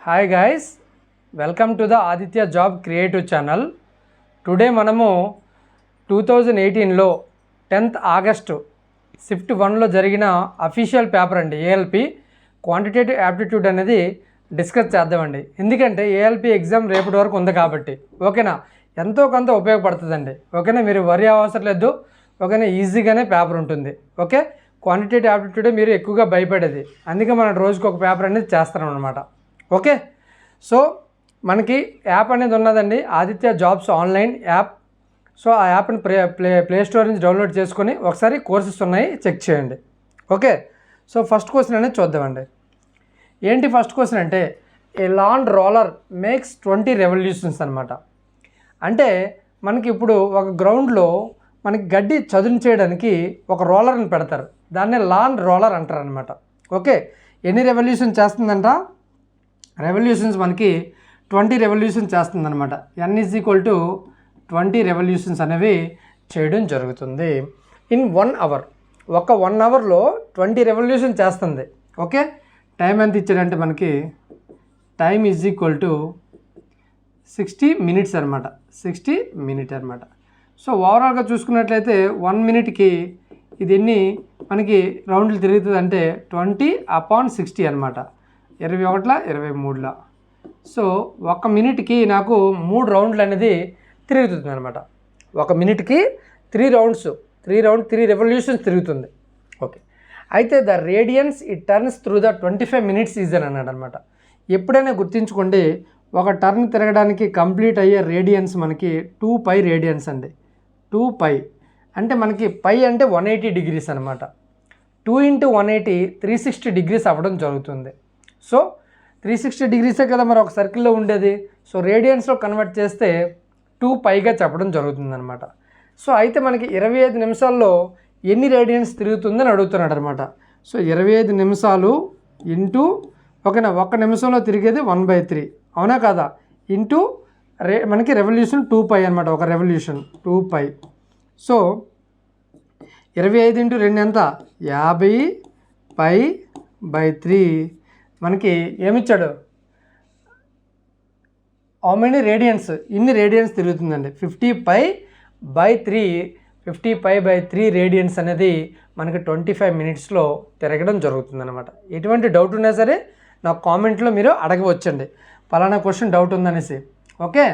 Hi guys, welcome to the Aditya job creative channel. Today మనము 2018లో 10th August shift 1లో జరిగిన official paper అండి ALP quantitative aptitude అనేది discuss చేద్దామండి. ఎందుకంటే ఏఎల్పి ఎగ్జామ్ రేపటి వరకు ఉంది కాబట్టి ఓకేనా, ఎంతో కొంత ఉపయోగపడుతుందండి. ఓకేనా, మీరు వరి అవసరం లేదు. ఓకేనా, ఈజీగానే పేపర్ ఉంటుంది. ఓకే, క్వాంటిటేటివ్ యాప్టిట్యూడే మీరు ఎక్కువగా భయపడేది, అందుకే మనం రోజుకి ఒక పేపర్ అనేది చేస్తాం అనమాట. ఓకే, సో మనకి యాప్ అనేది ఉన్నదండి, Aditya jobs online app. So ఆ యాప్ని ప్లే స్టోర్ నుంచి డౌన్లోడ్ చేసుకొని ఒకసారి కోర్సెస్ ఉన్నాయి చెక్ చేయండి. ఓకే, సో ఫస్ట్ క్వశ్చన్ అనేది చూద్దామండి. ఏంటి ఫస్ట్ క్వశ్చన్ అంటే, ఏ లాన్ రోలర్ మేక్స్ 20 రెవల్యూషన్స్ అనమాట. అంటే మనకి ఇప్పుడు ఒక గ్రౌండ్లో మనకి గడ్డి చదును చేయడానికి ఒక రోలర్ని పెడతారు, దాన్నే లాన్ రోలర్ అంటారు అనమాట. ఓకే, ఎన్ని రెవల్యూషన్ చేస్తుందంట? రెవల్యూషన్స్ మనకి 20 రెవల్యూషన్ చేస్తుందన్నమాట. n = 20 రెవల్యూషన్స్ అనేవి చేయడం జరుగుతుంది ఇన్ 1 అవర్. ఒక 1 అవర్లో 20 రెవల్యూషన్ చేస్తుంది. ఓకే, టైం ఎంత ఇచ్చాడంటే మనకి టైం = 60 మినిట్స్ అనమాట. 60 మినిట్ అనమాట. సో ఓవరాల్గా చూసుకున్నట్లయితే 1 మినిట్కి ఇది ఎన్ని మనకి రౌండ్లు తిరుగుతుంది అంటే 20/60 అనమాట. 21 23. సో 1 మినిట్కి నాకు 3 రౌండ్లు అనేది తిరుగుతుంది అనమాట. 1 మినిట్కి 3 రెవల్యూషన్స్ తిరుగుతుంది. ఓకే, అయితే the radians it turns through the 25 minutes season అన్నాడు అనమాట. ఎప్పుడైనా గుర్తుంచుకోండి, ఒక టర్న్ తిరగడానికి కంప్లీట్ అయ్యే రేడియన్స్ మనకి 2π రేడియన్స్ అండి. 2π అంటే మనకి పై అంటే 180 డిగ్రీస్ అనమాట. 2 × 180 360 డిగ్రీస్ అవ్వడం జరుగుతుంది. సో 360 డిగ్రీసే కదా మరి ఒక సర్కిల్లో ఉండేది. సో రేడియన్స్లో కన్వర్ట్ చేస్తే 2πగా చెప్పడం జరుగుతుంది అనమాట. సో అయితే మనకి 25 నిమిషాల్లో ఎన్ని రేడియన్స్ తిరుగుతుందని అడుగుతున్నాడు అనమాట. సో 25 నిమిషాలు ఇంటూ ఓకేనా, 1 నిమిషంలో తిరిగేది 1/3 అవునా కదా, ఇంటూ మనకి రెవల్యూషన్ 2π అనమాట. ఒక రెవల్యూషన్ 2π. సో 25 × 2 ఎంత? 50π/3 మనకి ఏమిచ్చాడు? How many radians? ఇన్ని రేడియన్స్ తిరుగుతుందండి. 50π/3 50π/3 రేడియన్స్ అనేది మనకి 25 మినిట్స్లో తిరగడం జరుగుతుంది అనమాట. ఎటువంటి డౌట్ ఉన్నా సరే నాకు కామెంట్లో మీరు అడగవచ్చండి, పలానా క్వశ్చన్ డౌట్ ఉందనేసి. Okay,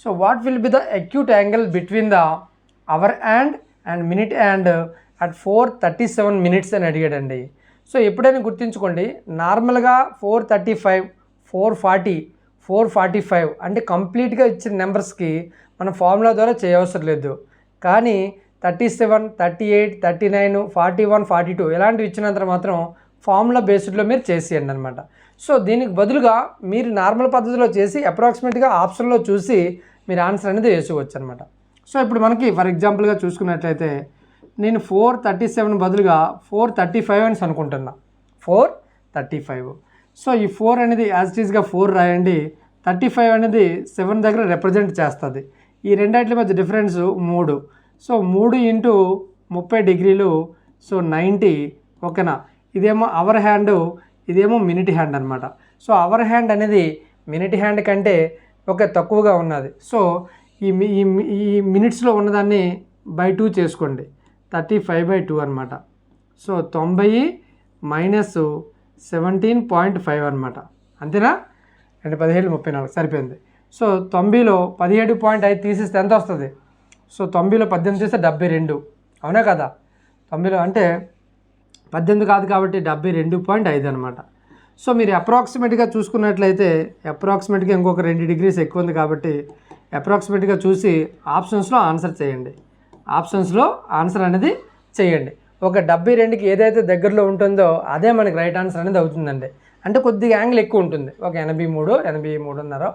so what will be the acute angle between the hour hand and minute hand at 4:37 minutes అని అడిగాడండి. సో ఎప్పుడైనా గుర్తుంచుకోండి, నార్మల్గా 4:35 4:40 4:45 అంటే కంప్లీట్గా ఇచ్చిన నెంబర్స్కి మన ఫార్ములా ద్వారా చేయవసరం లేదు. కానీ 37 38 39 41 42 ఇలాంటివి ఇచ్చినంత మాత్రం ఫార్ములా బేస్డ్లో మీరు చేసేయండి అనమాట. సో దీనికి బదులుగా మీరు నార్మల్ పద్ధతిలో చేసి అప్రాక్సిమేట్గా ఆప్షన్లో చూసి మీరు ఆన్సర్ అనేది వేసుకోవచ్చు అనమాట. సో ఇప్పుడు మనకి ఫర్ ఎగ్జాంపుల్గా చూసుకున్నట్లయితే నేను 4:37 బదులుగా 4:35 అని అనుకుంటున్నా. 4:35. సో ఈ 4 అనేది యాజ్ ఇట్ ఈస్గా 4 రాయండి. 35 అనేది 7 దగ్గర రిప్రజెంట్ చేస్తుంది. ఈ రెండింటి మధ్య డిఫరెన్స్ 3. సో 3 × 30 డిగ్రీలు. సో 90. ఓకేనా, ఇదేమో అవర్ హ్యాండ్, ఇదేమో మినిట్ హ్యాండ్ అనమాట. సో అవర్ హ్యాండ్ అనేది మినిట్ హ్యాండ్ కంటే తక్కువగా ఉన్నది. సో ఈ మినిట్స్లో ఉన్నదాన్ని /2 చేసుకోండి. 35/2 అనమాట. సో 90 - 17.5 అనమాట. అంతేనా? 17 34 సరిపోయింది. సో 90లో 17.5 తీసేస్తే ఎంత వస్తుంది? సో 90లో 18 తీస్తే 72 అవునా కదా. 90లో అంటే 18 కాదు కాబట్టి 72.5 అనమాట. సో మీరు అప్రాక్సిమేట్గా చూసుకున్నట్లయితే అప్రాక్సిమేట్గా ఇంకొక 2 డిగ్రీస్ ఎక్కువ ఉంది కాబట్టి అప్రాక్సిమేట్గా చూసి ఆప్షన్స్లో ఆన్సర్ చేయండి. ఆప్షన్స్లో ఆన్సర్ అనేది చేయండి. ఒక 72కి ఏదైతే దగ్గరలో ఉంటుందో అదే మనకి రైట్ ఆన్సర్ అనేది అవుతుందండి. అంటే కొద్దిగా యాంగిల్ ఎక్కువ ఉంటుంది. ఒక 83 83.5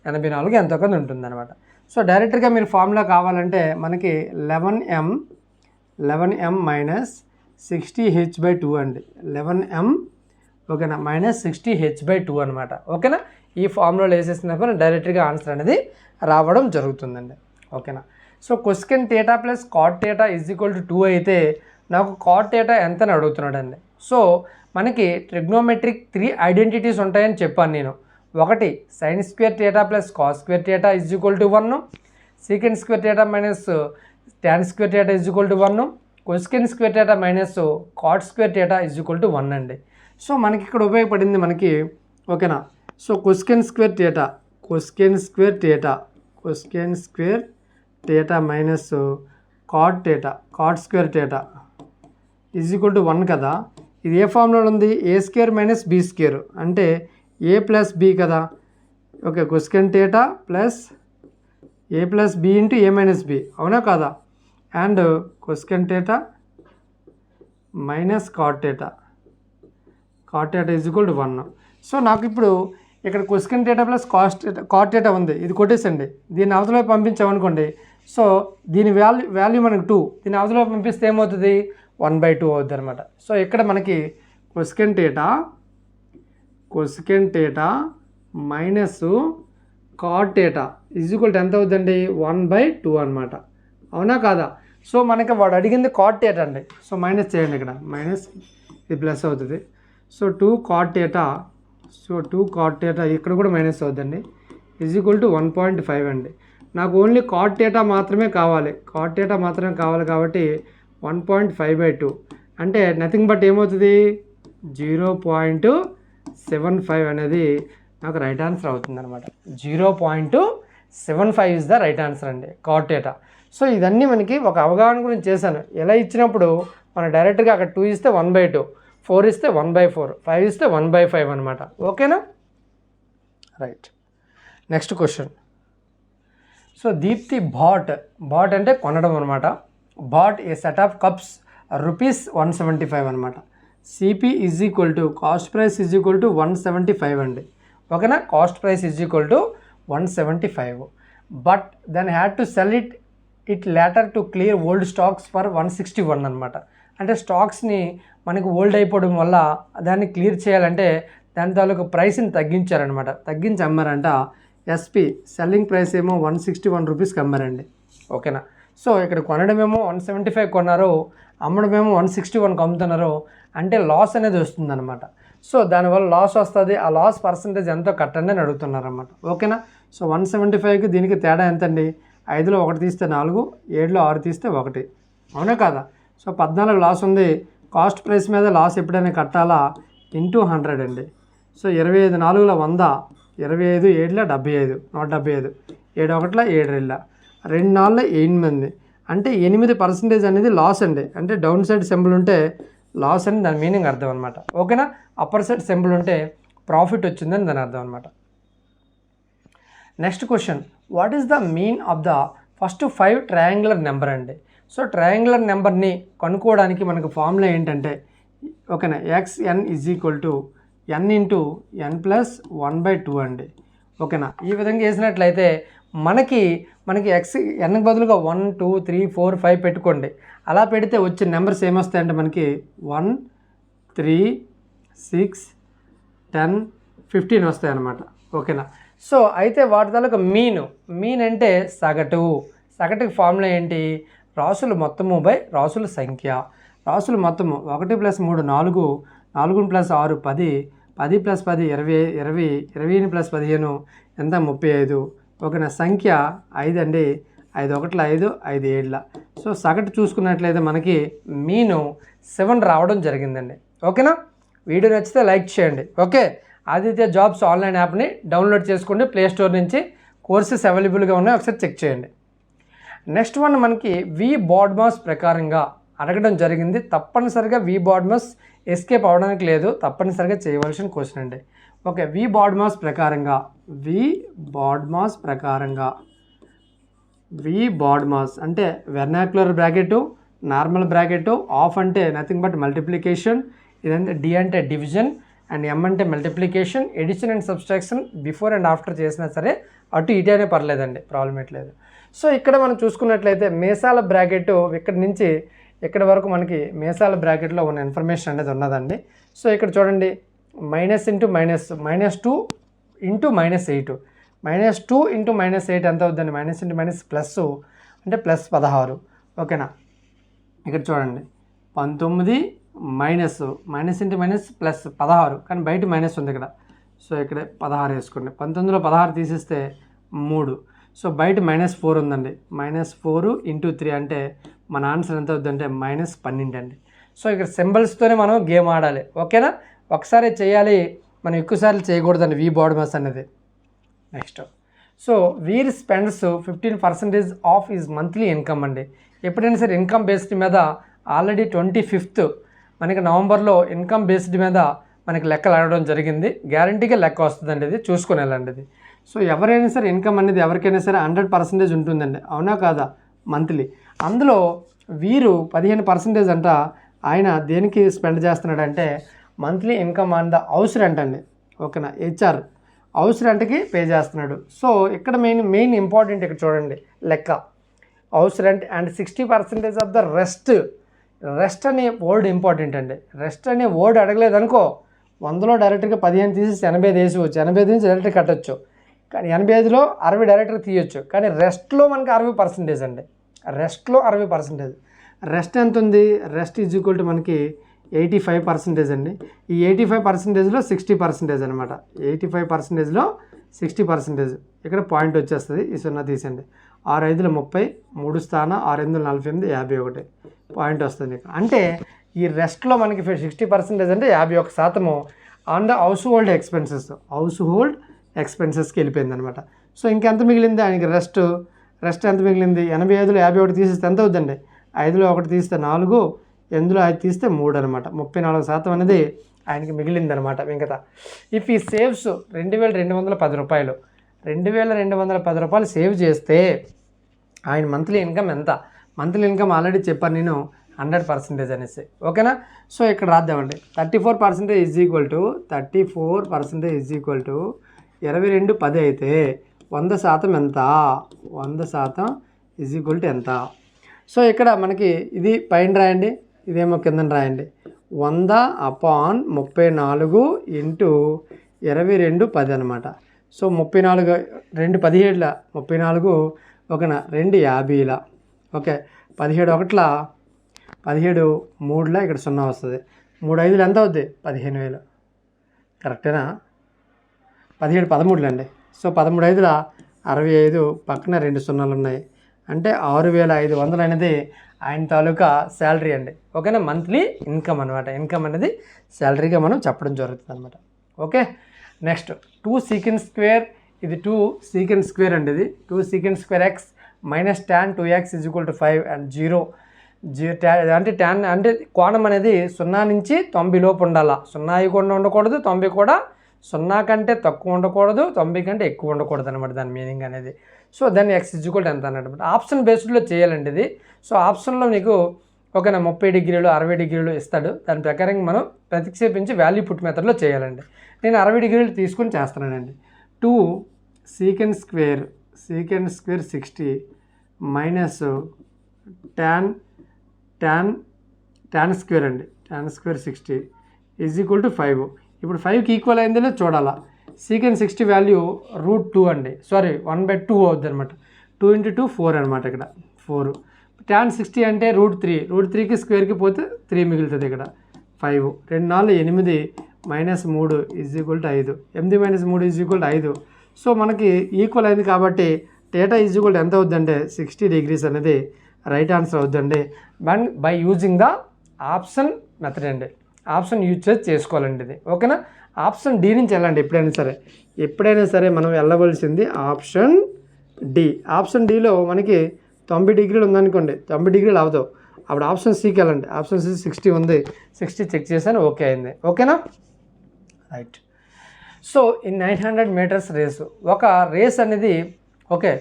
84 ఎంతో కొంత ఉంటుంది అనమాట. సో డైరెక్ట్గా మీరు ఫార్ములా కావాలంటే మనకి 11m - 60h/2 అండి. 11m ఓకేనా -60h/2 అనమాట. ఓకేనా, ఈ ఫార్ములాలో వేసేసినప్పుడు డైరెక్ట్గా ఆన్సర్ అనేది రావడం జరుగుతుందండి. ఓకేనా, సో కొసెకెంట్ θ + కాట్ θ = 2 అయితే నాకు కాట్ θ ఎంత అని అడుగుతున్నాడండి. సో మనకి ట్రిగ్నోమెట్రిక్ 3 ఐడెంటిటీస్ ఉంటాయని చెప్పాను నేను. ఒకటి sine square theta plus cos square theta is equal to 1, secant square theta minus tan square theta is equal to 1, cosecant square theta minus cot square theta is equal to 1 అండి. So మనకి ఇక్కడ ఉపయోగపడింది మనకి, ఓకేనా. So cosecant square theta minus cot square theta is equal to 1 కదా. ఇది ఏ formula ఉంది, A square minus B square అంటే ఏ ప్లస్ బీ కదా. Okay, cosecant theta plus A plus B into A minus B, అవునా కాదా. And cosecant theta minus cot theta is equal to 1. So నాకు ఇప్పుడు ఇక్కడ cosecant theta plus cot theta ఉంది, ఇది కొట్టేసండి. దీన్ని అవతల పంపించామనుకోండి, సో దీని వాల్యూ మనకు 2, దీన్ని అవతల పంపిస్తే ఏమవుతుంది 1/2 అవుతుంది అనమాట. సో ఇక్కడ మనకి cosecant theta minus cot theta is equal to ఎంత అవుతుందండి 1/2 అనమాట, అవునా కాదా. సో మనకి వాడు అడిగింది కాట్ థీటా అండి. సో మైనస్ చేయండి, ఇక్కడ మైనస్ ఇది ప్లస్ అవుతుంది. సో 2 కాట్ థీటా ఇక్కడ కూడా మైనస్ అవుతుందండి ఈజ్ ఈక్వల్ టు 1.5 అండి. నాకు ఓన్లీ కాట్ థీటా మాత్రమే కావాలి కాబట్టి 1.5/2 అంటే నథింగ్ బట్ ఏమవుతుంది 0.75 అనేది నాకు రైట్ ఆన్సర్ అవుతుంది అనమాట. 0.75 ఇస్ ద రైట్ ఆన్సర్ అండి కాట్ థీటా. సో ఇదన్నీ మనకి ఒక అవగాహన గురించి చేశాను. ఎలా ఇచ్చినప్పుడు మనం డైరెక్ట్గా అక్కడ 2 ఇస్తే 1/2, 4 ఇస్తే 1/4, 5 ఇస్తే 1/5 అనమాట. ఓకేనా, right. Next question. So Deepti bought అంటే కొనడం అనమాట. Bought a set of cups ₹175 అనమాట. CP is equal to cost price is equal to 175 అండి. ఓకేనా, cost price is equal to 175. But then had to sell it later to clear old stocks for 161 అనమాట. అంటే స్టాక్స్ని మనకు old అయిపోవడం వల్ల దాన్ని clear చేయాలంటే దాని తాలూకు ప్రైస్ని తగ్గించారనమాట. తగ్గించి అమ్మారంట. ఎస్పి సెల్లింగ్ ప్రైస్ ఏమో 161 రూపీస్కి అమ్మారండి. ఓకేనా. సో ఇక్కడ కొనడమేమో 175 కొన్నారు, అమ్మడమేమో 161కి అమ్ముతున్నారు. అంటే లాస్ అనేది వస్తుందన్నమాట. సో దానివల్ల లాస్ వస్తుంది. ఆ లాస్ పర్సంటేజ్ ఎంతో కట్టండి అని అడుగుతున్నారన్నమాట. ఓకేనా. సో 175కి దీనికి తేడా ఎంతండి, 5లో 1 తీస్తే 4, 7లో 6 తీస్తే 1, అవునా కాదా. సో 14 లాస్ ఉంది. కాస్ట్ ప్రైస్ మీద లాస్ ఎప్పుడైనా కట్టాలా ఇంటూ 100 అండి. సో 25 4లో 100, 25 7లో 75, 175, 7 1లో 7 2 4లో 8 అంటే 8% అనేది లాస్ అండి. అంటే డౌన్ సైడ్ సింబల్ ఉంటే లాస్ అని దాని మీనింగ్ అర్థం అనమాట. ఓకేనా. అప్పర్ సైడ్ సింబల్ ఉంటే ప్రాఫిట్ వచ్చిందని దాని అర్థం అనమాట. Next question, what is the mean of the first 5 triangular number అండి. సో ట్రయాంగులర్ నెంబర్ని కనుక్కోవడానికి మనకు ఫార్ములా ఏంటంటే, ఓకేనా, xn is equal to n into n+1/2 అండి. ఓకేనా. ఈ విధంగా వేసినట్లయితే మనకి ఎన్కి బదులుగా 1 2 3 4 5 పెట్టుకోండి. అలా పెడితే వచ్చే నెంబర్స్ ఏమొస్తాయంటే మనకి 1 3 6 10 15 వస్తాయన్నమాట. ఓకేనా. సో అయితే వాటి తాలూకు మీన్ అంటే సగటుకి ఫార్ములా ఏంటి, రాసులు మొత్తము బై రాసుల సంఖ్య. రాసులు మొత్తము 1 + 3 4, 4 + 6 10, 10 + 10 20, 20 + 15 ఎంత 35. ఓకేనా. సంఖ్య 5 అండి. 5 1 5, 5 7. సో సగటు చూసుకున్నట్లయితే మనకి మీను 7 రావడం జరిగిందండి. ఓకేనా. వీడియో నచ్చితే లైక్ చేయండి. ఓకే. ఆదిత్య జాబ్స్ ఆన్లైన్ యాప్ని డౌన్లోడ్ చేసుకోండి ప్లేస్టోర్ నుంచి. కోర్సెస్ అవైలబుల్గా ఉన్నాయి, ఒకసారి చెక్ చేయండి. నెక్స్ట్ వన్ మనకి వి బాడ్మాస్ ప్రకారంగా అడగడం జరిగింది. తప్పనిసరిగా వి బాడ్మాస్ ఎస్కేప్ అవడానికి లేదు, తప్పనిసరిగా చేయవలసిన క్వశ్చన్ అండి. ఓకే. వి బాడ్మాస్ అంటే vernacular bracket, normal bracket, of అంటే నథింగ్ బట్ మల్టిప్లికేషన్, ఇదంటే డి అంటే డివిజన్, అండ్ ఎం అంటే multiplication, addition and subtraction before and after చేసినా సరే అటు ఇటు అనే పర్లేదండి, ప్రాబ్లం ఏట్లేదు. సో ఇక్కడ మనం చూసుకున్నట్లయితే మేసాల బ్రాకెట్ ఇక్కడి నుంచి ఇక్కడి వరకు మనకి మేసాల బ్రాకెట్లో ఉన్న ఇన్ఫర్మేషన్ అనేది ఉన్నదండి. సో ఇక్కడ చూడండి, minus into minus, -2 into -8, -2 into -8 ఎంత అవుతుందండి, మైనస్ ఇంటూ మైనస్ ప్లస్ అంటే +16. ఓకేనా. ఇక్కడ చూడండి 19 మైనస్ ఇంటూ మైనస్ +16, కానీ బయట మైనస్ ఉంది ఇక్కడ. సో ఇక్కడ 16 వేసుకోండి. 19లో 16 తీసేస్తే 3. సో బయట -4 ఉందండి. -4 × 3 అంటే మన ఆన్సర్ ఎంత అవుతుందంటే -12 అండి. సో ఇక్కడ సింబల్స్తోనే మనం గేమ్ ఆడాలి. ఓకేనా? ఒకసారి చేయాలి, మనం ఎక్కువసార్లు చేయకూడదండి వి బాడీ మాస్ అనేది. Next, so Veer spends 15% of his monthly income అండి. ఎప్పుడైనా సరే ఇన్కమ్ బేస్డ్ మీద ఆల్రెడీ 25th మనకి నవంబర్లో ఇన్కమ్ బేస్డ్ మీద మనకి లెక్కలు అడగడం జరిగింది. గ్యారంటీగా లెక్క వస్తుందండి, ఇది చూసుకొని వెళ్ళండి ఇది. సో ఎవరైనా సరే ఇన్కమ్ అనేది ఎవరికైనా సరే 100% ఉంటుందండి, అవునా కాదా? మంత్లీ. అందులో వీరు 15% అంట ఆయన దేనికి స్పెండ్ చేస్తున్నాడంటే monthly income on the house rent అండి. ఓకేనా? హెచ్ఆర్ హౌస్ రెంట్కి పే చేస్తున్నాడు. సో ఇక్కడ మెయిన్ ఇంపార్టెంట్ ఇక్కడ చూడండి లెక్క, house rent and 60% of the rest అనే వర్డ్ ఇంపార్టెంట్ అండి. రెస్ట్ అనే వర్డ్ అడగలేదు అనుకో, 100లో డైరెక్ట్గా 15 తీసి 85 వేసుకోవచ్చు, 85 నుంచి డైరెక్ట్గా కట్టచ్చు. కానీ 85లో 60 డైరెక్ట్గా తీయొచ్చు. కానీ రెస్ట్లో మనకి 60% అండి. రెస్ట్లో 60%. రెస్ట్ ఎంత ఉంది? రెస్ట్ ఈజ్ ఈక్వల్ టు మనకి 85% అండి. ఈ 85%లో 60% అనమాట. 85%లో 60%. ఇక్కడ పాయింట్ వచ్చేస్తుంది, ఈ 0 తీసండి. 6 5 30, 3 స్థానం 6 8 48, 51 పాయింట్ వస్తుంది. అంటే ఈ రెస్ట్లో మనకి 60% అంటే 51% ఆన్ ద హౌస్ హోల్డ్ ఎక్స్పెన్సెస్కి వెళ్ళిపోయింది అనమాట. సో ఇంకెంత మిగిలింది ఆయనకి? రెస్ట్ ఎంత మిగిలింది? 85లో 51 తీసేస్తే ఎంత అవుతుందండి? 5లో 1 తీస్తే 4, 8లో 5 తీస్తే 3 అనమాట. 34% అనేది ఆయనకి మిగిలిందనమాట. మిగతా ఇఫ్ ఈ సేవ్స్ 2210 రూపాయలు, 2210 రూపాయలు సేవ్ చేస్తే ఆయన మంత్లీ ఇన్కమ్ ఎంత? మంత్లీ ఇన్కమ్ ఆల్రెడీ చెప్పాను నేను, 100% అనేసి. ఓకేనా? సో ఇక్కడ రాద్దామండి. 34% ఈజ్ ఈక్వల్ టు 2210 అయితే 100% ఎంత? 100% ఈజ్ ఈక్వల్ టు ఎంత? సో ఇక్కడ మనకి ఇది పైన రాయండి, ఇదేమో కింద రాయండి. 100/34 × 2210 అనమాట. సో 34 2 17 34, ఓకేనా? 2 50, ఓకే. 17 1 17 3 ఇక్కడ 0 వస్తుంది. 3 5 ఎంత అవుద్ది? 15,000. కరెక్టేనా? 17 13 అండి. సో 13 5 65, పక్కన 2 0 ఉన్నాయి. అంటే 6,500 అనేది ఆయన తాలూకా శాలరీ అండి. ఓకేనా? మంత్లీ ఇన్కమ్ అనమాట. ఇన్కమ్ అనేది శాలరీగా మనం చెప్పడం జరుగుతుంది అనమాట. ఓకే. నెక్స్ట్ 2 secant square, ఇది 2 secant square అండి. ఇది 2 secant square x minus tan 2x is equal to 5 and 0 అంటే tan అంటే కోణం అనేది 0 నుంచి 90 లోపు ఉండాలా. 0 కూడా ఉండకూడదు, 90 కూడా 0 కంటే తక్కువ ఉండకూడదు, 90 కంటే ఎక్కువ ఉండకూడదు అనమాట దాని మీనింగ్ అనేది. సో దాన్ని x is equal to ఎంత అన్నమాట. ఆప్షన్ బేస్డ్లో చేయాలండి ఇది. సో ఆప్షన్లో నీకు ఓకేనా 30 డిగ్రీలు 60 డిగ్రీలు ఇస్తాడు. దాని ప్రకారం మనం ప్రతిక్షేపించి వాల్యూ పుట్ మెథడ్లో చేయాలండి. నేను 60 డిగ్రీలు తీసుకుని చేస్తున్నానండి. 2 secant square 60 minus tan square అండి. tan square 60 is equal to 5. ఇప్పుడు 5కి ఈక్వల్ అయిందో చూడాలా. secant 60 వాల్యూ √2 అండి. సారీ 1/2 అవుతుంది అనమాట. 2 × 2 4 అనమాట. ఇక్కడ 4. tan 60 అంటే √3. √3కి స్క్వేర్కి పోతే 3 మిగులుతుంది. ఇక్కడ 5. 2 4 8 -3 is equal to 5. 8 - 3 is equal to 5. So మనకి ఈక్వల్ అయింది కాబట్టి θ ఈజ్ ఈక్వల్ టు ఎంత అవుద్దంటే 60 degrees అనేది రైట్ ఆన్సర్ అవుద్దండి. By using the option method అండి. ఆప్షన్ యూజ్ చేసి చేసుకోవాలండి ఇది. ఓకేనా? ఆప్షన్ డి నుంచి వెళ్ళండి. ఎప్పుడైనా సరే మనం వెళ్ళవలసింది ఆప్షన్ డి. ఆప్షన్ డిలో మనకి 90 డిగ్రీలు ఉందనుకోండి, 90 డిగ్రీలు అవుతావు. అప్పుడు ఆప్షన్ సికి వెళ్ళండి. ఆప్షన్ సి 60 ఉంది, 60 చెక్ చేశాను, ఓకే అయింది. ఓకేనా? రైట్. సో ఈ 900 మీటర్స్ రేసు, ఒక రేస్ అనేది ఓకే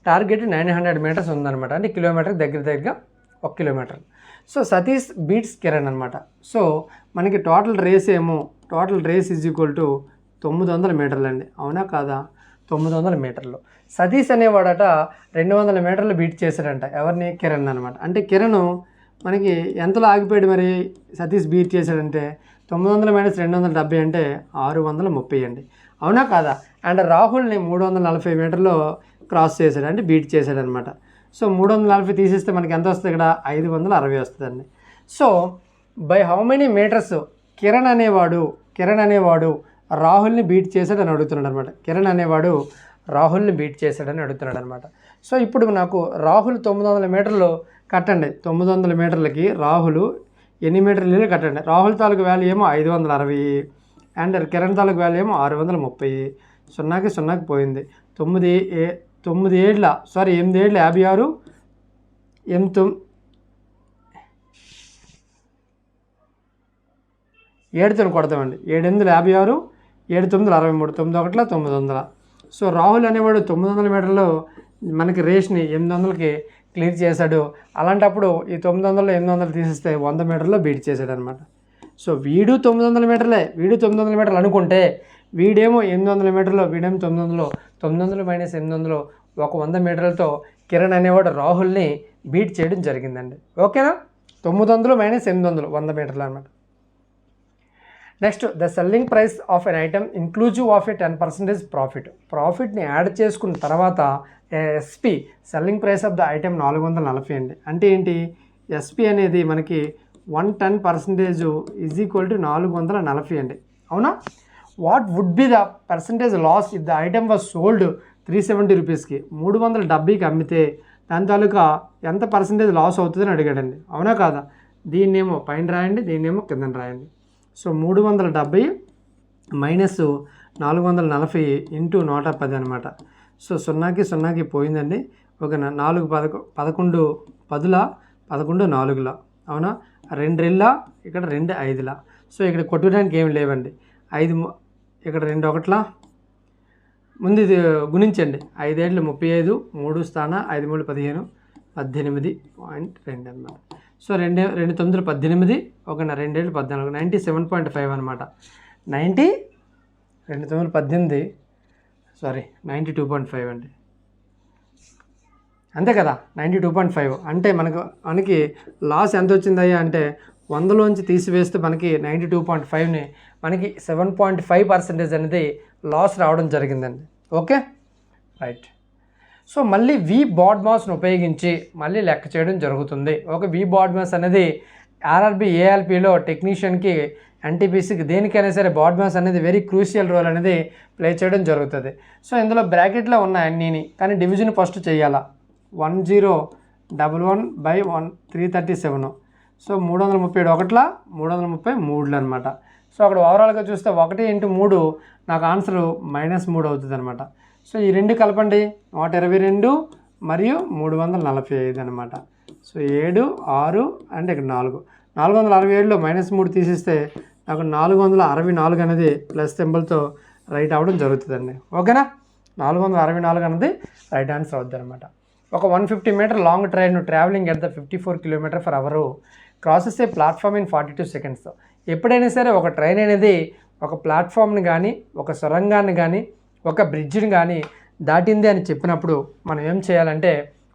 టార్గెట్ 900 మీటర్స్ ఉందన్నమాట. అంటే కిలోమీటర్కి దగ్గర 1 kilometre. So Satish beats Kiran అనమాట. సో మనకి total race is equal to 900 మీటర్లు అండి, అవునా కాదా? 900 మీటర్లు. సతీష్ అనేవాడట 200 మీటర్లు బీట్ చేశాడంట. ఎవరిని? కిరణ్ అనమాట. అంటే కిరణ్ మనకి ఎంతలో ఆగిపోయాడు మరి? సతీష్ బీట్ చేశాడంటే 900 - 270 అంటే 630 అండి, అవునా కాదా? అండ్ రాహుల్ని 340 మీటర్లో క్రాస్ చేశాడు, అంటే బీట్ చేశాడు అనమాట. సో 340 తీసేస్తే మనకి ఎంత వస్తుంది? ఇక్కడ 560 వస్తుందండి. So by how many metres Kiran అనేవాడు రాహుల్ని బీట్ చేశాడని అడుగుతున్నాడు అనమాట. కిరణ్ అనేవాడు రాహుల్ని బీట్ చేశాడని అడుగుతున్నాడు అనమాట. సో ఇప్పుడు నాకు రాహుల్ 900 మీటర్లు కట్టండి. 900 మీటర్లకి రాహుల్ ఎన్ని మీటర్లు నీళ్ళు కట్టండి. రాహుల్ తాలూకు వాల్యూ ఏమో 560 అండ్ కిరణ్ తాలూకు వాల్యూ ఏమో 630. 0కి 0కి పోయింది. 8 ఏళ్ళ 56 7తో కొడతామండి. 7 8 56 7 9 63 9 1 900. సో రాహుల్ అనేవాడు 900 మీటర్లు మనకి రేస్ని 800కి క్లియర్ చేశాడు. అలాంటప్పుడు ఈ 900లో 800 తీసేస్తే 100 మీటర్లో బీట్ చేశాడు అనమాట. సో వీడు 900 మీటర్లే, వీడు 900 మీటర్లు అనుకుంటే వీడేమో 800 మీటర్లో, వీడేమో 900. 900 మైనస్ 800 ఒక 100 మీటర్లతో కిరణ్ అనేవాడు రాహుల్ని బీట్ చేయడం జరిగిందండి. ఓకేనా? 900 మైనస్ 800 100 మీటర్లు అనమాట. Next, the selling price of an item inclusive of a 10% profit. ప్రాఫిట్ని యాడ్ చేసుకున్న తర్వాత SP selling price of the item 440 అండి. అంటే ఏంటి? ఎస్పి అనేది మనకి 110% ఈజ్ ఈక్వల్ టు 440 అండి. అవునా? What would be the percentage loss if the item was sold 370 రూపీస్కి? 370కి అమ్మితే దాని తాలూకా ఎంత పర్సంటేజ్ లాస్ అవుతుందని అడిగాడండి. అవునా కాదా? దీన్నేమో పైన రాయండి, దీన్నేమో కింద రాయండి. సో 370 మైనస్ 440 ఇంటూ 110 అనమాట. సో 0కి 0కి పోయిందండి. ఓకేనా? 4 11 10ల 11 4ల. అవునా? 2 2ల ఇక్కడ 2 5ల. సో ఇక్కడ కొట్టడానికి ఏమి లేవండి. 5 ఇక్కడ 2 1ల ముందు ఇది గుణించండి. 5 ఏళ్ళు 35 3 స్థాన 5 3 15 18.2 అనమాట. సో 2 9 18 ఓకేనా? 2 ఏళ్ళు 14 97.5 అనమాట. 2 9 18 92.5 అండి. అంతే కదా? 92.5 అంటే మనకి లాస్ ఎంత వచ్చిందయ్యా అంటే 100లోంచి తీసివేస్తే మనకి 92.5ని మనకి 7.5% అనేది లాస్ రావడం జరిగిందండి. Okay, right. సో మళ్ళీ వి బాడ్ మాస్ను ఉపయోగించి మళ్ళీ లెక్క చేయడం జరుగుతుంది. ఒక వి బాడ్ మాస్ అనేది ఆర్ఆర్బి ఏఎల్పిలో టెక్నీషియన్కి ఎన్టీపీసీకి దేనికైనా సరే బాడ్ మాస్ అనేది వెరీ క్రూషియల్ రోల్ అనేది ప్లే చేయడం జరుగుతుంది. సో ఇందులో బ్రాకెట్లో ఉన్న అన్నీని కానీ డివిజన్ ఫస్ట్ చేయాలా. 1011/1 337. సో 337 1ల 333 అనమాట. సో అక్కడ ఓవరాల్గా చూస్తే 1 ఇంటూ 3 నాకు ఆన్సర్ -3 అవుతుంది అనమాట. సో ఈ రెండు కలపండి, 122 మరియు 345 అనమాట. సో 7 6 అంటే ఇక్కడ 467లో -3 తీసేస్తే నాకు 464 అనేది ప్లస్ సింబల్తో రైట్ అవ్వడం జరుగుతుందండి. ఓకేనా? 464 అనేది రైట్ ఆన్సర్ అవుతుంది అనమాట. ఒక 150 metre long train travelling at the 54 km/h crosses a platform in 42 seconds. ఎప్పుడైనా సరే ఒక ట్రైన్ అనేది ఒక ప్లాట్ఫామ్ని కానీ ఒక సొరంగాన్ని కానీ ఒక బ్రిడ్జిని కానీ దాటింది అని చెప్పినప్పుడు మనం ఏం చేయాలంటే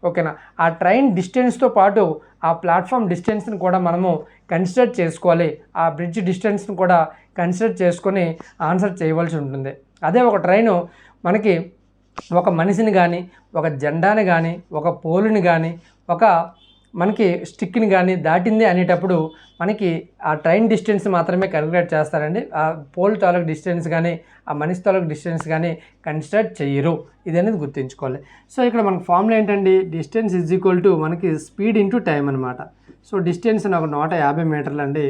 ఓకేనా, ఆ ట్రైన్ డిస్టెన్స్తో పాటు ఆ ప్లాట్ఫామ్ డిస్టెన్స్ని కూడా మనము కన్సిడర్ చేసుకోవాలి. ఆ బ్రిడ్జ్ డిస్టెన్స్ని కూడా కన్సిడర్ చేసుకొని ఆన్సర్ చేయవలసి ఉంటుంది. అదే ఒక ట్రైను మనకి ఒక మనిషిని కానీ ఒక జెండాని కానీ ఒక పోలుని కానీ ఒక మనకి స్టిక్ని కానీ దాటింది అనేటప్పుడు మనకి ఆ ట్రైన్ డిస్టెన్స్ మాత్రమే క్యాలిక్యులేట్ చేస్తారండి. ఆ పోల్ తాలూకు డిస్టెన్స్ కానీ ఆ మనిషి తాలూకు డిస్టెన్స్ కానీ కన్సిడర్ చేయరు. ఇది అనేది గుర్తుంచుకోవాలి. సో ఇక్కడ మనకు ఫార్ములా ఏంటండి? డిస్టెన్స్ ఈజ్ ఈక్వల్ టు మనకి స్పీడ్ ఇంటూ టైం అనమాట. సో డిస్టెన్స్ నాకు 150 మీటర్లు అండి.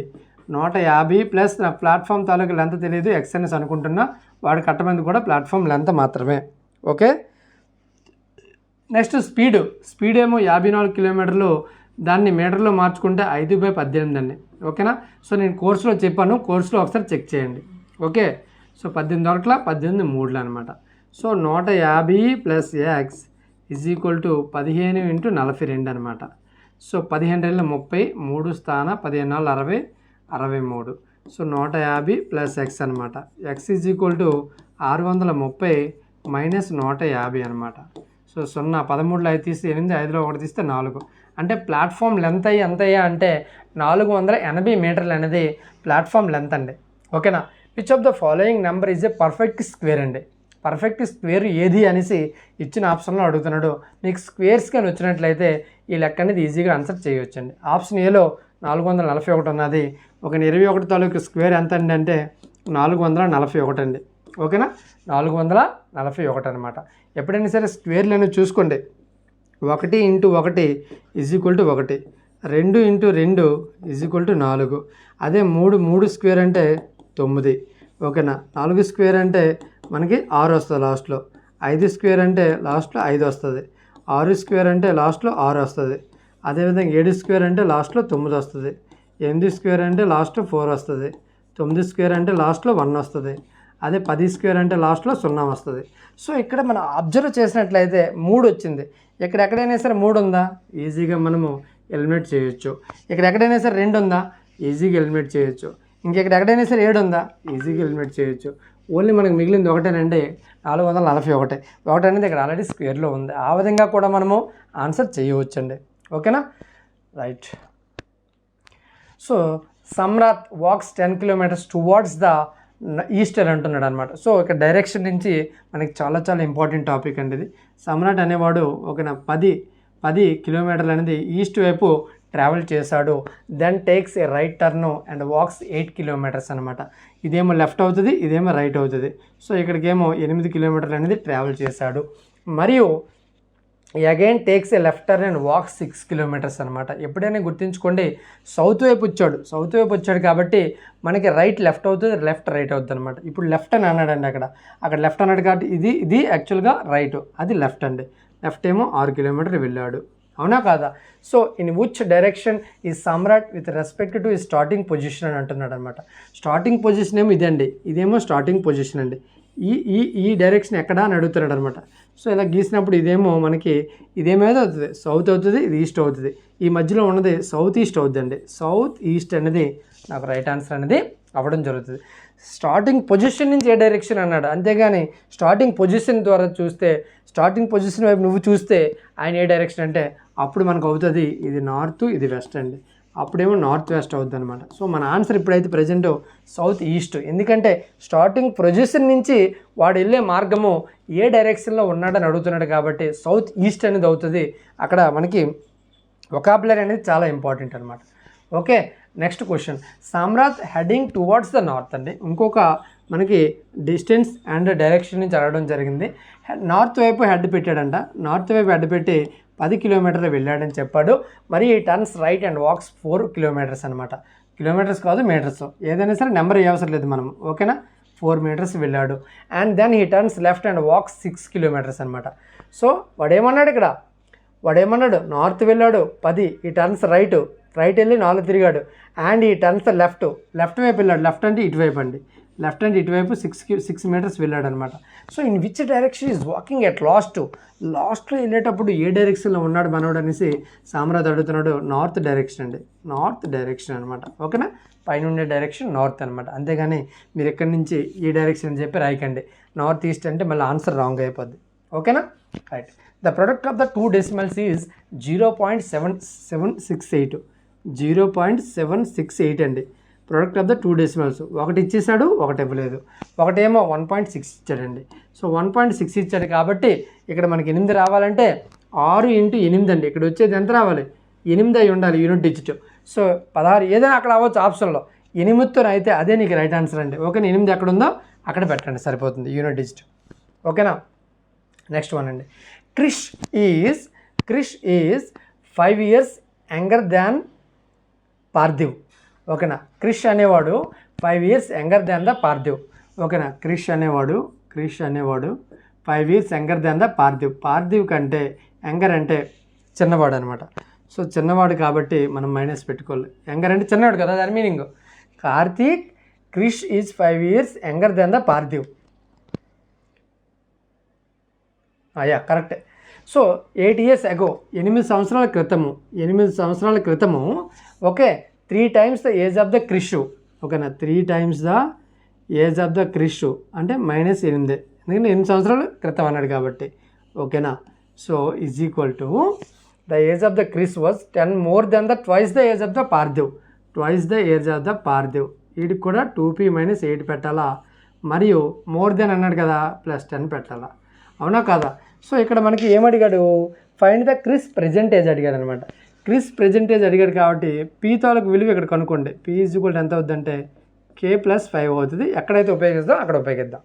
150 ప్లస్ నా ప్లాట్ఫామ్ తాలూకు లెంత్ తెలియదు, ఎక్స్ఎన్ఎస్ అనుకుంటున్నా. వాడు కట్టమంది కూడా ప్లాట్ఫామ్ లెంత్ మాత్రమే. ఓకే, నెక్స్ట్ స్పీడ్ ఏమో 54 కిలోమీటర్లు. దాన్ని మీటర్లో మార్చుకుంటే 5/18 అండి. ఓకేనా? సో నేను కోర్సులో చెప్పాను, కోర్సులో ఒకసారి చెక్ చేయండి. ఓకే, సో 18 1 18 3 అనమాట. So 150 plus X is equal to 15 × 42 అనమాట. సో 15 2 30 3 స్థాన 15 4 60 63. సో 150 ప్లస్ ఎక్స్ అనమాట. X is equal to 630 minus 150 అనమాట. సో 0 13లో 5 తీస్తే 8, 5లో 1 తీస్తే 4. అంటే ప్లాట్ఫామ్ లెంత్ ఎంత అయ్యా అంటే 480 మీటర్లు అనేది ప్లాట్ఫామ్ లెంత్ అండి. ఓకేనా? Which of the following number is a perfect square అండి. పర్ఫెక్ట్ స్క్వేర్ ఏది అనేసి ఇచ్చిన ఆప్షన్లో అడుగుతున్నాడు. మీకు స్క్వేర్స్ కానీ వచ్చినట్లయితే ఈ లెక్క అనేది ఈజీగా ఆన్సర్ చేయవచ్చు అండి. ఆప్షన్ ఏలో 441 ఉన్నది. ఒక 21 తాలూకు స్క్వేర్ ఎంత అండి అంటే 441 అండి. ఓకేనా, 441 అనమాట. ఎప్పుడైనా సరే స్క్వేర్లు అనేవి చూసుకోండి. 1 into 1 is equal to 1, 2 into 2 is equal to 4, అదే 3 స్క్వేర్ అంటే 9. ఓకేనా, 4 స్క్వేర్ అంటే మనకి 6 వస్తుంది లాస్ట్లో, 5 స్క్వేర్ అంటే లాస్ట్లో 5 వస్తుంది, 6 స్క్వేర్ అంటే లాస్ట్లో 6 వస్తుంది, అదేవిధంగా 7 స్క్వేర్ అంటే లాస్ట్లో 9 వస్తుంది, 8 స్క్వేర్ అంటే లాస్ట్లో 4 వస్తుంది, 9 స్క్వేర్ అంటే లాస్ట్లో 1 వస్తుంది, అదే 10 స్క్వేర్ అంటే లాస్ట్లో 0 వస్తుంది. సో ఇక్కడ మనం అబ్జర్వ్ చేసినట్లయితే 3 వచ్చింది. ఇక్కడ ఎక్కడైనా సరే 3 ఉందా, ఈజీగా మనము ఎలిమినేట్ చేయొచ్చు. ఇక్కడ ఎక్కడైనా సరే 2 ఉందా, ఈజీగా ఎలిమినేట్ చేయొచ్చు. ఇంకెక్కడ ఎక్కడైనా సరే 7 ఉందా, ఈజీగా ఎలిమినేట్ చేయొచ్చు. ఓన్లీ మనకు మిగిలింది ఒకటేనండి, 441. ఒకటి అనేది ఇక్కడ ఆల్రెడీ స్క్వేర్లో ఉంది. ఆ విధంగా కూడా మనము ఆన్సర్ చేయవచ్చండి. ఓకేనా, right. So Samrat walks 10 kilometres towards the east అంటున్నాడు అనమాట. సో ఇక్కడ డైరెక్షన్ నుంచి మనకి చాలా చాలా ఇంపార్టెంట్ టాపిక్ అండి ఇది. సమ్రాట్ అనేవాడు ఒక 10 కిలోమీటర్లు అనేది ఈస్ట్ వైపు ట్రావెల్ చేశాడు. Then takes a right turn and walks 8 kilometres అనమాట. ఇదేమో లెఫ్ట్ అవుతుంది, ఇదేమో రైట్ అవుతుంది. సో ఇక్కడికేమో 8 కిలోమీటర్లు అనేది ట్రావెల్ చేశాడు. మరియు again takes A left turn and walk 6 kilometres అనమాట. ఎప్పుడైనా గుర్తుంచుకోండి, సౌత్ వైపు వచ్చాడు కాబట్టి మనకి రైట్ లెఫ్ట్ అవుతుంది, లెఫ్ట్ రైట్ అవుతుంది అనమాట. ఇప్పుడు లెఫ్ట్ అని అన్నాడండి, అక్కడ లెఫ్ట్ అన్నాడు కాబట్టి ఇది యాక్చువల్గా రైట్, అది లెఫ్ట్ అండి. లెఫ్ట్ ఏమో 6 కిలోమీటర్ వెళ్ళాడు, అవునా కాదా? సో ఇన్ విచ్ డైరెక్షన్ ఈ సమ్రాట్ విత్ రెస్పెక్ట్ టు ఈ స్టార్టింగ్ పొజిషన్ అని అంటున్నాడు అనమాట. స్టార్టింగ్ పొజిషన్ ఏమో ఇదండి, ఇదేమో స్టార్టింగ్ పొజిషన్ అండి. ఈ డైరెక్షన్ ఎక్కడ అని అడుగుతున్నాడు అనమాట. సో ఇలా గీసినప్పుడు ఇదేమో మనకి ఇదేమేదో అవుతుంది, సౌత్ అవుతుంది, ఇది ఈస్ట్ అవుతుంది. ఈ మధ్యలో ఉన్నది సౌత్ ఈస్ట్ అవుతుందండి. సౌత్ ఈస్ట్ అనేది నాకు రైట్ ఆన్సర్ అనేది అవ్వడం జరుగుతుంది. స్టార్టింగ్ పొజిషన్ నుంచి ఏ డైరెక్షన్ అన్నాడు, అంతేగాని స్టార్టింగ్ పొజిషన్ ద్వారా చూస్తే, స్టార్టింగ్ పొజిషన్ వైపు నువ్వు చూస్తే ఆయన ఏ డైరెక్షన్ అంటే అప్పుడు మనకు అవుతుంది ఇది నార్త్, ఇది వెస్ట్ అండి. అప్పుడేమో నార్త్ వెస్ట్ అవుతుంది అనమాట. సో మన ఆన్సర్ ఇప్పుడైతే ప్రజెంట్ సౌత్ ఈస్ట్. ఎందుకంటే స్టార్టింగ్ పొజిషన్ నుంచి వాడు వెళ్ళే మార్గము ఏ డైరెక్షన్లో ఉన్నాడని అడుగుతున్నాడు కాబట్టి సౌత్ ఈస్ట్ అనేది అవుతుంది. అక్కడ మనకి వొకాబులరీ అనేది చాలా ఇంపార్టెంట్ అనమాట. Okay, next question. Samrat heading towards the north అండి. ఇంకొక మనకి డిస్టెన్స్ అండ్ డైరెక్షన్ నుంచి అడగడం జరిగింది. నార్త్ వైపు హెడ్ పెట్టాడంట. నార్త్ వైపు హెడ్ పెట్టి 10 కిలోమీటర్లు వెళ్ళాడని చెప్పాడు. మరి he turns right and walks 4 kilometres అనమాట. కిలోమీటర్స్ కాదు, మీటర్స్, ఏదైనా సరే నెంబర్ అవసరం లేదు మనం. ఓకేనా, 4 మీటర్స్ వెళ్ళాడు. And then he turns left and walks 6 kilometres అనమాట. సో వాడేమన్నాడు నార్త్ వెళ్ళాడు 10, ఈ టర్న్స్ రైట్ వెళ్ళి 4 తిరిగాడు. అండ్ ఈ టర్న్స్ లెఫ్ట్ వైపు వెళ్ళాడు. లెఫ్ట్ అంటే ఇటువైపు అండి, లెఫ్ట్ అంటే ఇటువైపు 6 మీటర్స్ వెళ్ళాడు అనమాట. So in which direction is walking at లాస్ట్లో వెళ్ళేటప్పుడు ఏ డైరెక్షన్లో ఉన్నాడు మనోడు అనేసి సామ్రాట్ అడుగుతున్నాడు. నార్త్ డైరెక్షన్ అండి, నార్త్ డైరెక్షన్ అనమాట. ఓకేనా, పైన ఉండే డైరెక్షన్ నార్త్ అనమాట. అంతేగాని మీరు ఎక్కడి నుంచి ఈ డైరెక్షన్ అని చెప్పి రాయకండి. నార్త్ ఈస్ట్ అంటే మళ్ళీ ఆన్సర్ రాంగ్ అయిపోద్ది. ఓకేనా, right. The product of the 2 decimals is 0.768. 0.768 అండి ప్రొడక్ట్ ఆఫ్ ద 2 డెసిమల్స్. ఒకటి ఇచ్చేసాడు, ఒకటి ఇవ్వలేదు. ఒకటేమో 1.6 ఇచ్చాడండి. సో 1.6 ఇచ్చాడు కాబట్టి ఇక్కడ మనకి 8 రావాలంటే 6 ఇంటూ 8 అండి. ఇక్కడ వచ్చేది ఎంత రావాలి, 8 అయి ఉండాలి యూనిట్ డిజిట్. సో 16 ఏదైనా అక్కడ అవ్వచ్చు ఆప్షన్లో, 8తో అయితే అదే నీకు రైట్ ఆన్సర్ అండి. ఓకేనా, 8 ఎక్కడ ఉందో అక్కడ పెట్టండి, సరిపోతుంది యూనిట్ డిజిట్. ఓకేనా, నెక్స్ట్ వన్ అండి. Krish is 5 years younger than Parthiv. ఓకేనా, క్రిష్ అనేవాడు 5 years younger than the Parthiv. ఓకేనా, క్రిష్ అనేవాడు 5 years younger than the Parthiv. Parthiv కంటే యంగర్ అంటే చిన్నవాడు అనమాట. సో చిన్నవాడు కాబట్టి మనం మైనస్ పెట్టుకోవాలి. యంగర్ అంటే చిన్నవాడు కదా, దాని meaning. Krish is 5 years younger than the Parthiv. Yeah, కరెక్టే. సో 8 years ago, 8 సంవత్సరాల క్రితము okay, 3 times the age of the Krish. ఓకేనా, 3 times the age of the Krish అంటే -8, ఎందుకంటే 8 సంవత్సరాల క్రితం అన్నాడు కాబట్టి. ఓకేనా, so is equal to the age of the Krish was 10 more than the twice the age of the Parthiv. వీడికి కూడా 2p - 8 పెట్టాలా, మరియు మోర్ దెన్ అన్నాడు కదా +10 పెట్టాలా, అవునా కాదా? సో ఇక్కడ మనకి ఏమడిగాడు, ఫైండ్ ద క్రిష్ ప్రెజెంటేజ్ అడిగాడు అనమాట. క్రిష్ ప్రెజెంటేజ్ అడిగాడు కాబట్టి పీ తాలూకు విలువ ఇక్కడ కనుక్కోండి. పీ ఈజ్ ఈక్వల్ ఎంత అవుద్దంటే కే ప్లస్ 5 అవుతుంది. ఎక్కడైతే ఉపయోగిస్తామో అక్కడ ఉపయోగిద్దాం.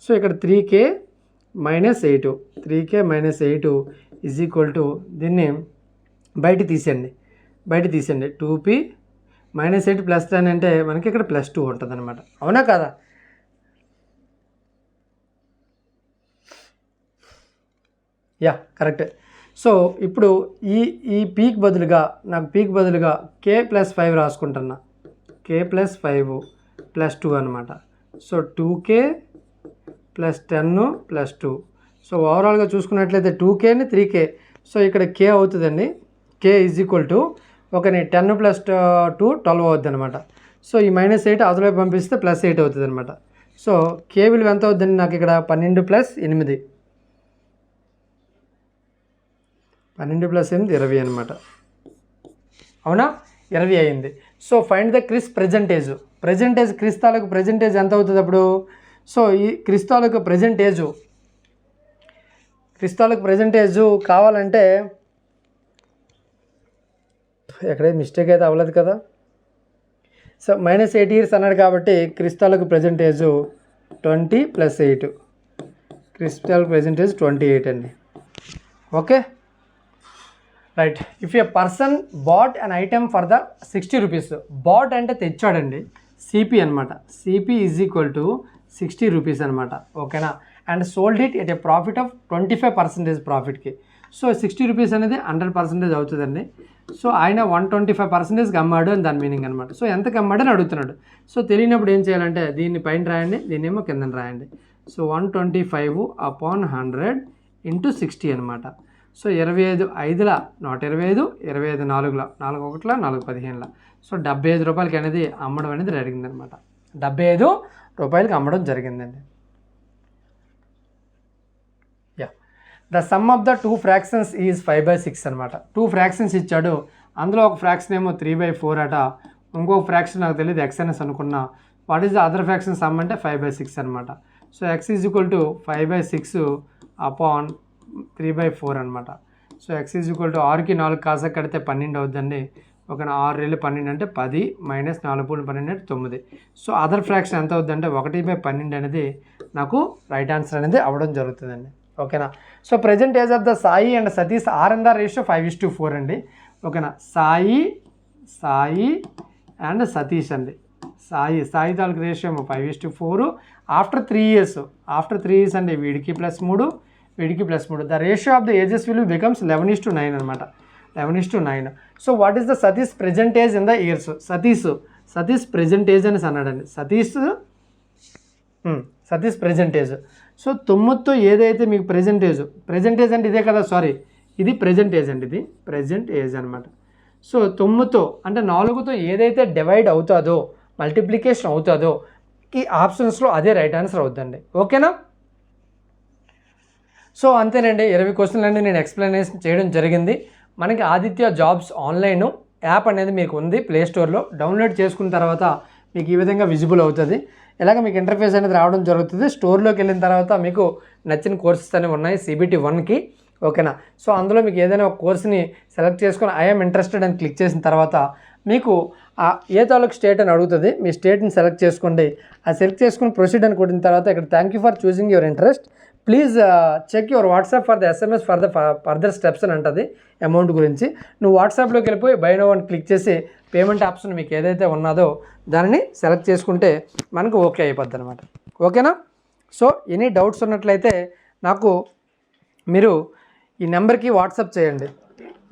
సో ఇక్కడ 3k - 8 3k - 8 is equal to దీన్ని బయట తీసేయండి 2p - 8 + 10 అంటే మనకి ఇక్కడ +2 ఉంటుంది అనమాట. అవునా కదా? Yeah correct. సో ఇప్పుడు ఈ పీక్ బదులుగా k + 5 రాసుకుంటున్నా. k + 5 + 2 అనమాట. So 2k + 10 + 2. సో ఓవరాల్గా చూసుకున్నట్లయితే 2kని 3k. సో ఇక్కడ k అవుతుందండి. k ఈజ్ ఈక్వల్ టు 10 + 2 12 అవుతుంది అనమాట. సో ఈ -8 అవతలైపు పంపిస్తే +8 అవుతుంది అనమాట. సో k విలువ ఎంత అవుతుందండి నాకు ఇక్కడ 12 + 8 20 అనమాట. అవునా? 20 అయింది. So find the crease percentage. Crease తాలూకు ప్రెజెంటేజ్ ఎంత అవుతుంది అప్పుడు? సో ఈ క్రిస్ తాలూకు ప్రెజెంటేజు కావాలంటే ఎక్కడైతే మిస్టేక్ అయితే అవ్వలేదు కదా. సో -8 ఇయర్స్ అన్నాడు కాబట్టి క్రిస్ తాలూకు ప్రెజెంటేజు 20 + 8. క్రిస్ తాలూకు ప్రెజెంటేజ్ 28 అండి. Okay right. If a person bought an item for the 60 rupees. Bought అంటే తెచ్చాడండి, సిపి అనమాట. CP is equal to 60 rupees అనమాట. ఓకేనా? And sold it at a profit of 25% ప్రాఫిట్కి. సో 60 రూపీస్ అనేది 100% అవుతుందండి. సో ఆయన 125%కి అమ్మాడు అని దాని మీనింగ్ అనమాట. సో ఎంతకి అమ్మాడు అని అడుగుతున్నాడు. సో తెలియనప్పుడు ఏం చేయాలంటే దీన్ని పైన రాయండి, దీన్నేమో కింద రాయండి. సో 125/100 × 60 అనమాట. సో 25 5ల 125, 25 4ల 4 1ల 4 15ల. సో 75 రూపాయలకి అనేది అమ్మడం అనేది జరిగిందనమాట. 75 రూపాయలకి అమ్మడం జరిగిందండి. Yeah the sum of the 2 fractions is 5/6 అనమాట. 2 ఫ్రాక్షన్స్ ఇచ్చాడు. అందులో ఒక ఫ్రాక్షన్ ఏమో 3/4 అట, ఇంకొక ఫ్రాక్షన్ నాకు తెలియదు XNS అనుకున్నా. What is the other fraction some అంటే 5/6 అనమాట. So x is equal to 5/6/3/4 అనమాట. So x is equal to 6కి 4 కాసా కడితే 12 అవుతుందండి. ఒక 6 × 12 అంటే 10 - 4 × 12 అంటే 9. సో అదర్ ఫ్రాక్షన్ ఎంత అవుతుంది అంటే 1/12 అనేది నాకు రైట్ ఆన్సర్ అనేది అవ్వడం జరుగుతుందండి. ఓకేనా? So present age of the Sai and Satish are in the ratio 5:4 అండి. ఓకేనా? సాయి అండ్ సతీష్ అండి. సాయి తాలూకు రేషియో 5:4 ఆఫ్టర్ 3 ఇయర్స్ అండి. వీడికి +3 వీడికి +3. The ratio of the ages will becomes 11:9 అనమాట. 11:9. So what is the Satish present age in the years? Satish present age అని అన్నాడండి. Satish present age. సో 9తో ఏదైతే మీకు ప్రెజెంట్ ఏజ్ అంటే ఇదే కదా, సారీ ఇది ప్రెజెంట్ ఏజ్ అండి, ఇది ప్రెజెంట్ ఏజ్ అనమాట. సో 9తో అంటే 4తో ఏదైతే డివైడ్ అవుతుందో, మల్టిప్లికేషన్ అవుతుందో ఈ ఆప్షన్స్లో అదే రైట్ ఆన్సర్ అవుతుందండి. ఓకేనా? సో అంతేనండి, 20 క్వశ్చన్లు అండి నేను ఎక్స్ప్లెనేషన్ చేయడం జరిగింది. మనకి ఆదిత్య జాబ్స్ ఆన్లైన్ యాప్ అనేది మీకు ఉంది ప్లే స్టోర్లో. డౌన్లోడ్ చేసుకున్న తర్వాత మీకు ఈ విధంగా విజిబుల్ అవుతుంది. ఇలాగ మీకు ఇంటర్ఫేస్ అనేది రావడం జరుగుతుంది. స్టోర్లోకి వెళ్ళిన తర్వాత మీకు నచ్చిన కోర్సెస్ అనేవి ఉన్నాయి CBT 1కి. ఓకేనా? సో అందులో మీకు ఏదైనా ఒక కోర్స్ని సెలెక్ట్ చేసుకొని ఐఎమ్ ఇంట్రెస్టెడ్ అని క్లిక్ చేసిన తర్వాత మీకు ఏ తాలూకు స్టేట్ అని అడుగుతుంది. మీ స్టేట్ని సెలెక్ట్ చేసుకోండి. ఆ సెలెక్ట్ చేసుకుని ప్రొసీడ్ అని కొట్టిన తర్వాత ఇక్కడ thank you for choosing your interest, please check your WhatsApp for the SMS for the further steps అని అంటుంది అమౌంట్ గురించి. నువ్వు వాట్సాప్లోకి వెళ్ళిపోయి బై నౌ అని క్లిక్ చేసి పేమెంట్ ఆప్షన్ మీకు ఏదైతే ఉన్నదో దానిని సెలెక్ట్ చేసుకుంటే మనకు ఓకే అయిపోద్ది అనమాట. ఓకేనా? సో ఎనీ డౌట్స్ ఉన్నట్లయితే నాకు మీరు ఈ నెంబర్కి వాట్సాప్ చేయండి.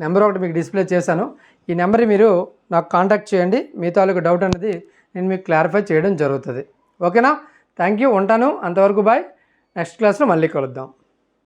నెంబర్ ఒకటి మీకు డిస్ప్లే చేశాను. ఈ నెంబర్ని మీరు నాకు కాంటాక్ట్ చేయండి. మీ తాలూకు డౌట్ అనేది నేను మీకు క్లారిఫై చేయడం జరుగుతుంది. ఓకేనా? థ్యాంక్ యూ, ఉంటాను. అంతవరకు బాయ్. నెక్స్ట్ క్లాస్లో మళ్ళీ కలుద్దాం.